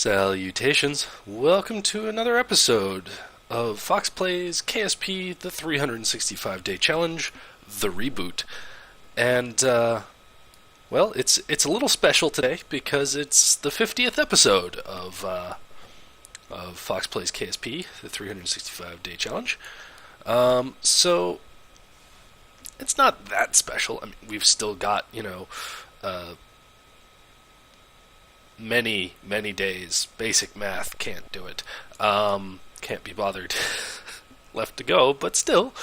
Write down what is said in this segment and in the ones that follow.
Salutations. Welcome to another episode of Foxx Plays KSP, the 365-day challenge, the reboot. And, well, it's a little special today because it's the 50th episode of Foxx Plays KSP, the 365-day challenge. So, it's not that special. I mean, we've still got, many days. Basic math can't do it. Can't be bothered. Left to go, but still,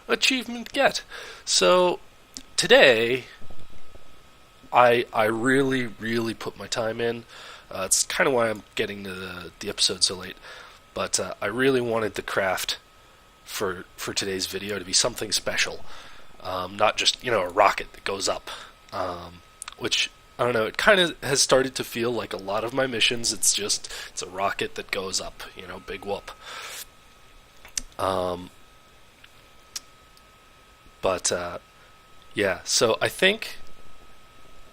achievement get. So today, I really put my time in. It's kind of why I'm getting to the episode so late. But I really wanted the craft for today's video to be something special, not just a rocket that goes up, which. I don't know, it kind of has started to feel like a lot of my missions, it's a rocket that goes up, big whoop. Yeah, so I think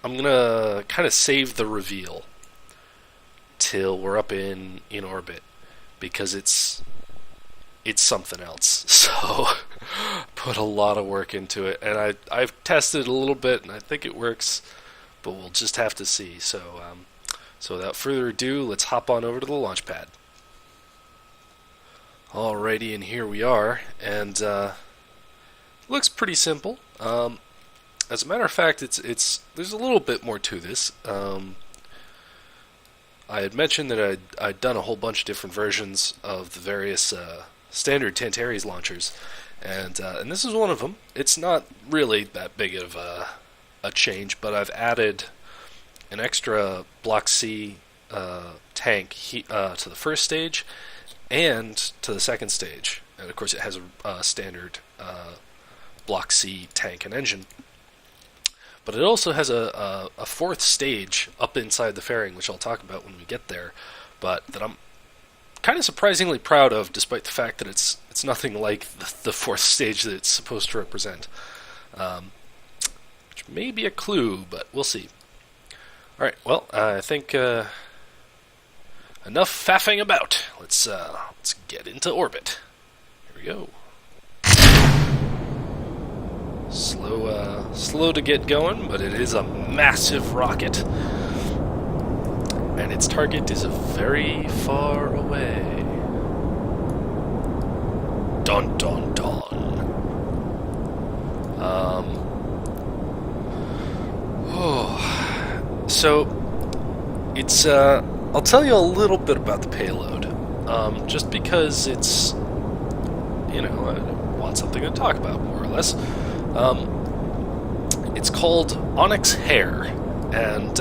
I'm going to kind of save the reveal till we're up in orbit, because it's something else. So, put a lot of work into it, and I've tested a little bit, and I think it works. But we'll just have to see. So without further ado, let's hop on over to the launch pad. Alrighty, and here we are, and looks pretty simple. As a matter of fact, there's a little bit more to this. I had mentioned that I'd done a whole bunch of different versions of the various standard Tantares launchers, and this is one of them. It's not really that big of a change, but I've added an extra Block C tank to the first stage and to the second stage. And of course it has a standard Block C tank and engine. But it also has a fourth stage up inside the fairing, which I'll talk about when we get there, but that I'm kind of surprisingly proud of, despite the fact that it's nothing like the fourth stage that it's supposed to represent. May be a clue, but we'll see. Alright, well, I think enough faffing about. Let's get into orbit. Here we go. Slow to get going, but it is a massive rocket. And its target is very far away. Dun dun dun. So, it's, I'll tell you a little bit about the payload, just because it's, I want something to talk about, more or less. It's called Onyx Hare, and,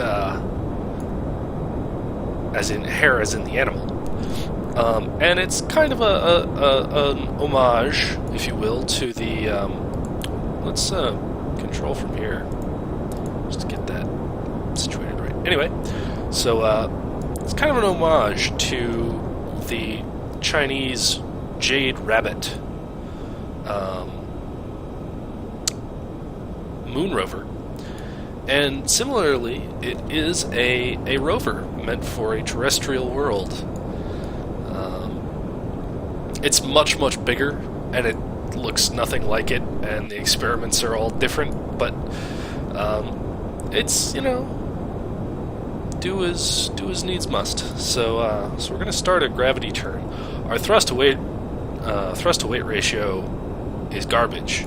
as in hair as in the animal. And it's kind of an homage, if you will, to the, let's, control from here, just to get that situated right. Anyway, so it's kind of an homage to the Chinese Jade Rabbit moon rover, and similarly, it is a rover meant for a terrestrial world. It's much bigger, and it looks nothing like it, and the experiments are all different, but it's do as needs must. So we're going to start a gravity turn. Our thrust to weight ratio is garbage.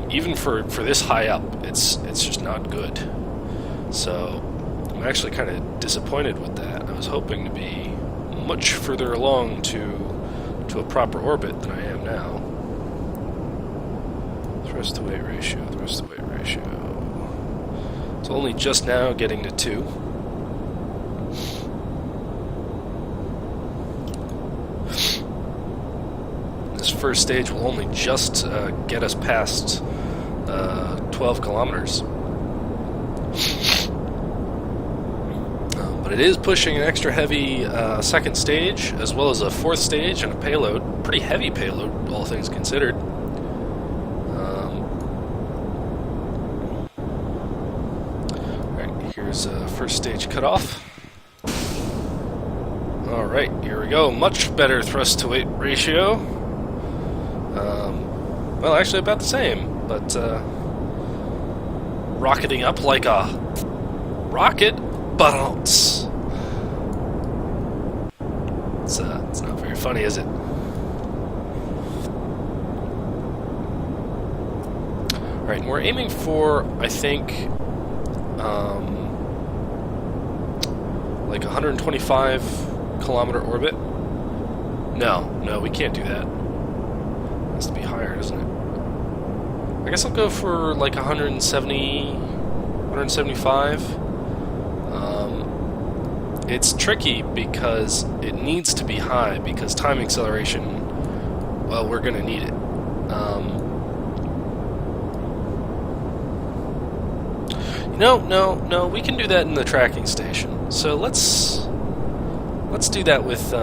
Even for this high up, it's just not good. So I'm actually kind of disappointed with that. I was hoping to be much further along to a proper orbit than I am now. Thrust to weight ratio. It's only just now getting to 2. This first stage will only just get us past 12 kilometers. But it is pushing an extra heavy second stage, as well as a fourth stage and a payload. Pretty heavy payload, all things considered. Alright, here's first stage cutoff. Alright, here we go. Much better thrust to weight ratio. Well, actually about the same, but rocketing up like a rocket bounce. It's not very funny, is it? Alright, and we're aiming for, I think, like 125 kilometer orbit. No, we can't do that. It has to be higher, doesn't it? I guess I'll go for like 170, 175. It's tricky because it needs to be high because time acceleration, well, we're going to need it. No, we can do that in the tracking station. So let's do that with,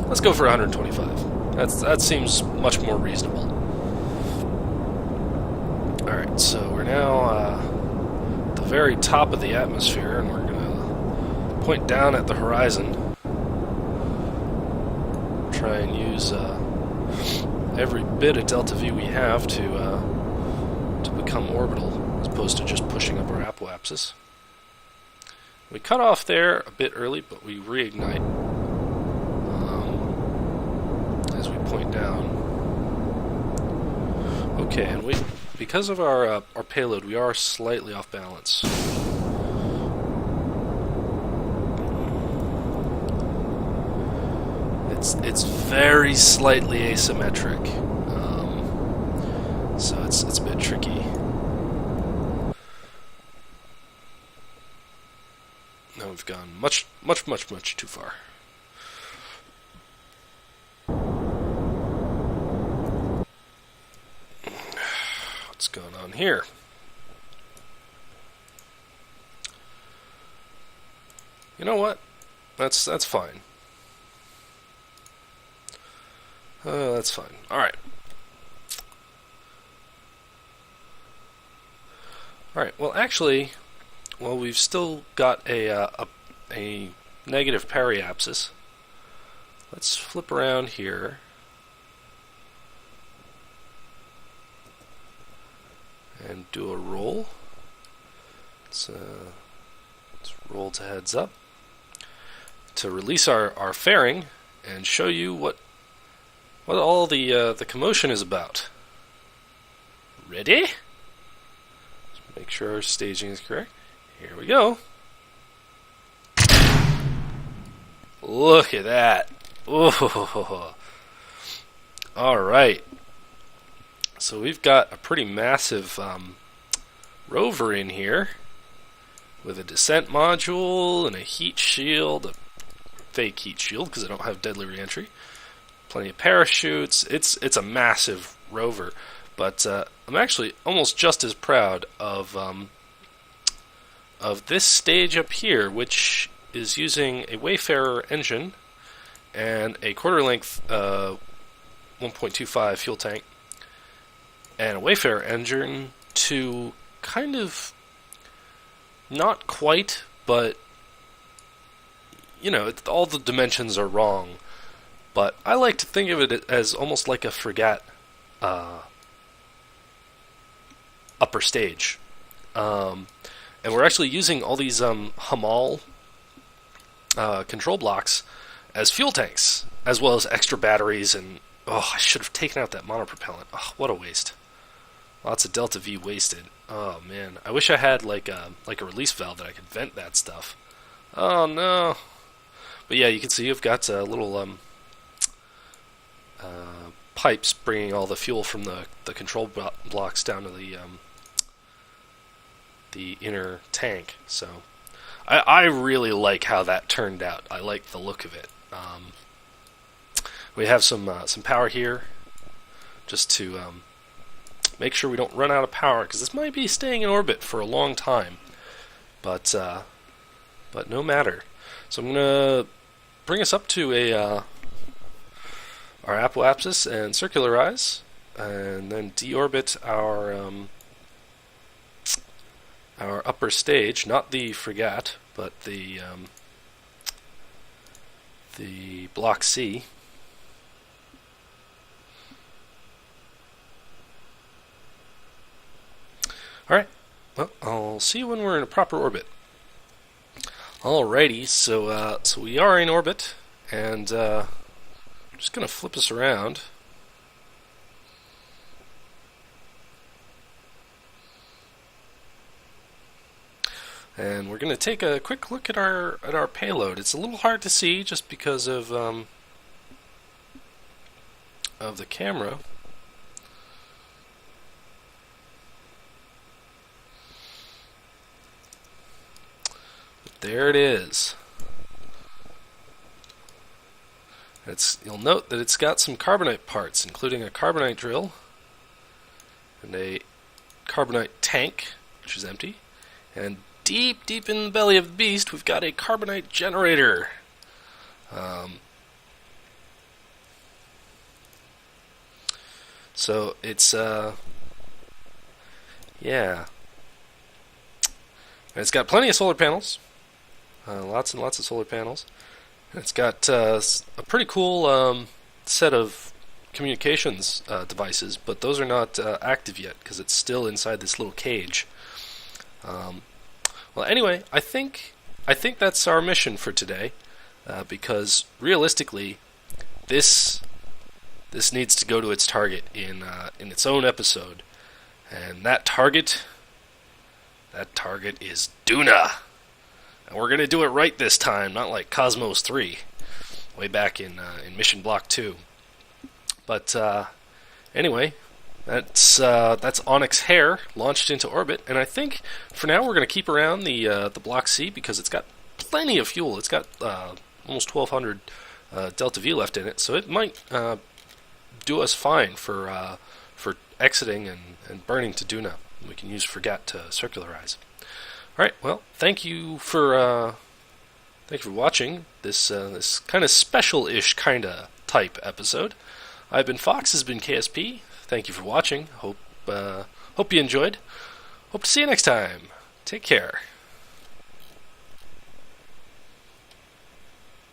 let's go for 125. That seems much more reasonable. Alright, so we're now at the very top of the atmosphere, and we're going to point down at the horizon. Try and use every bit of delta V we have to become orbital, as opposed to just pushing up our apoapsis. We cut off there a bit early, but we reignite as we point down. Okay, and because of our payload, we are slightly off balance. It's very slightly asymmetric, so it's a bit tricky. Now we've gone much too far. What's going on here? You know what? That's fine. That's fine. All right. All right. Well, actually, we've still got a negative periapsis. Let's flip around here. And do a roll. Let's roll to heads up to release our fairing and show you what all the commotion is about. Ready? Let's make sure our staging is correct. Here we go. Look at that. Oh. All right. So we've got a pretty massive rover in here with a descent module and a heat shield, a fake heat shield because I don't have deadly reentry. Plenty of parachutes. It's a massive rover, but I'm actually almost just as proud of this stage up here, which is using a Wayfarer engine and a quarter-length 1.25 fuel tank and a Wayfarer engine to kind of, not quite, but you know, all the dimensions are wrong. But I like to think of it as almost like a frigate upper stage. And we're actually using all these Hamal control blocks as fuel tanks, as well as extra batteries. And oh, I should have taken out that monopropellant. Oh, what a waste! Lots of delta V wasted. Oh man, I wish I had like a release valve that I could vent that stuff. Oh no! But yeah, you can see you've got little pipes bringing all the fuel from the control blocks down to the inner tank. So I really like how that turned out. I like the look of it. We have some power here, just to make sure we don't run out of power, because this might be staying in orbit for a long time. But no matter. So I'm gonna bring us up to our apoapsis and circularize, and then deorbit our upper stage, not the frigate, but the the block C. Alright, well, I'll see you when we're in a proper orbit. Alrighty, so we are in orbit, and I'm just going to flip us around. And we're going to take a quick look at our payload. It's a little hard to see just because of the camera. But there it is. You'll note that it's got some carbonite parts, including a carbonite drill and a carbonite tank, which is empty, and deep in the belly of the beast, we've got a carbonite generator. So it's yeah, and it's got plenty of solar panels, lots and lots of solar panels. And it's got a pretty cool set of communications devices, but those are not active yet because it's still inside this little cage. Well, anyway, I think that's our mission for today, because realistically, this needs to go to its target in its own episode, and that target is Duna, and we're gonna do it right this time, not like Cosmos 3, way back in Mission Block 2. But anyway. That's Onyx Hare launched into orbit, and I think for now we're going to keep around the Block C because it's got plenty of fuel. It's got almost 1,200 Delta V left in it, so it might do us fine for exiting and burning to Duna. We can use Forgat to circularize. All right. Well, thank you for watching this kind of special-ish kind of type episode. I've been Fox. Has been KSP. Thank you for watching. Hope you enjoyed. Hope to see you next time. Take care.